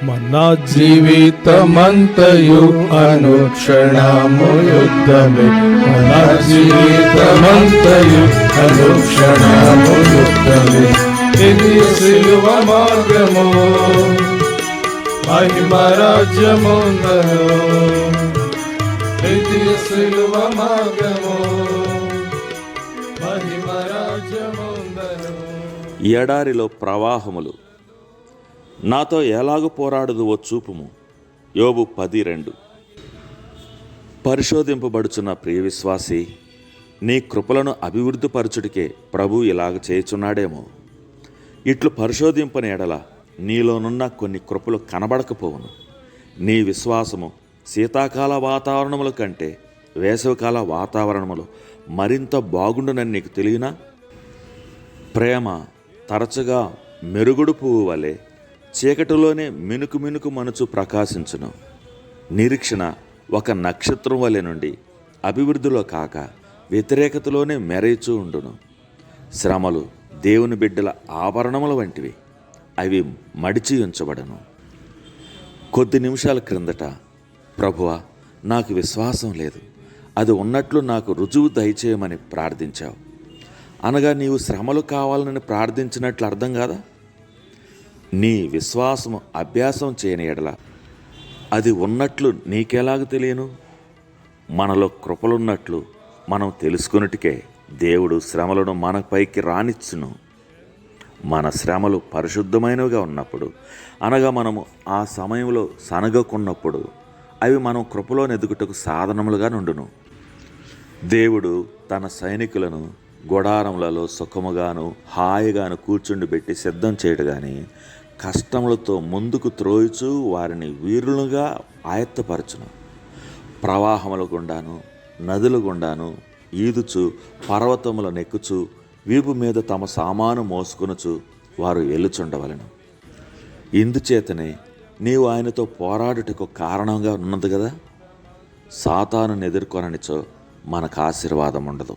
మన జీవితమంతయు అనుక్షణము యుద్ధమే, మన జీవితమంతయు అనుక్షణము యుద్ధమే. ఇది సిలువ మార్గము, మహిమ రాజ్యముందను. ఇది సిలువ మార్గము, మహిమ రాజ్యముందను. ఎడారిలో ప్రవాహములు, నాతో ఎలాగు పోరాడుదువో చూపుము. యోబు 10:2. పరిశోధింపబడుచున్న ప్రియ విశ్వాసి, నీ కృపలను అభివృద్ధిపరచుడికే ప్రభు ఇలాగ చేయుచున్నాడేమో. ఇట్లు పరిశోధింపని ఎడల నీలోనున్న కొన్ని కృపలు కనబడకపోవును. నీ విశ్వాసము శీతాకాల వాతావరణముల కంటే వేసవికాల వాతావరణములు మరింత బాగుండునని నీకు తెలియనా? ప్రేమ తరచుగా మెరుగుడు పువ్వు వలె చీకటిలోనే మినుకు మినుకు మనుచు ప్రకాశించును. నిరీక్షణ ఒక నక్షత్రం వలె నుండి అభివృద్ధిలో కాక వ్యతిరేకతలోనే మెరయిచూ ఉండును. శ్రమలు దేవుని బిడ్డల ఆభరణముల వంటివి, అవి మడిచి ఉంచబడను. కొద్ది నిమిషాల క్రిందట, ప్రభువా, నాకు విశ్వాసం లేదు, అది ఉన్నట్లు నాకు రుజువు దయచేయమని ప్రార్థించావు. అనగా నీవు శ్రమలు కావాలని ప్రార్థించినట్లు అర్థం కాదా? నీ విశ్వాసము అభ్యాసం చేయని ఎడల అది ఉన్నట్లు నీకెలాగ తెలియను? మనలో కృపలున్నట్లు మనం తెలుసుకున్నట్టుకే దేవుడు శ్రమలను మనపైకి రానిచ్చును. మన శ్రమలు పరిశుద్ధమైనవిగా ఉన్నప్పుడు, అనగా మనము ఆ సమయంలో సనగకున్నప్పుడు, అవి మనం కృపలో ఎదుగుటకు సాధనములుగా నుండును. దేవుడు తన సైనికులను గుడారములలో సుఖముగాను హాయిగాను కూర్చుండిబెట్టి సిద్ధం చేయడు కానీ, కష్టములతో ముందుకు త్రోయిచూ వారిని వీరులుగా ఆయత్తపరచును. ప్రవాహముల గుండాను నదుల గుండాను ఈదుచు పర్వతముల నెక్కుచు వీపు మీద తమ సామాను మోసుకొనుచు వారు ఎల్లుచుండవలెను. ఇందుచేతనే నీవు ఆయనతో పోరాడుటకు కారణంగా ఉన్నది కదా. సాతానుని ఎదుర్కొననిచో మనకు ఆశీర్వాదం ఉండదు.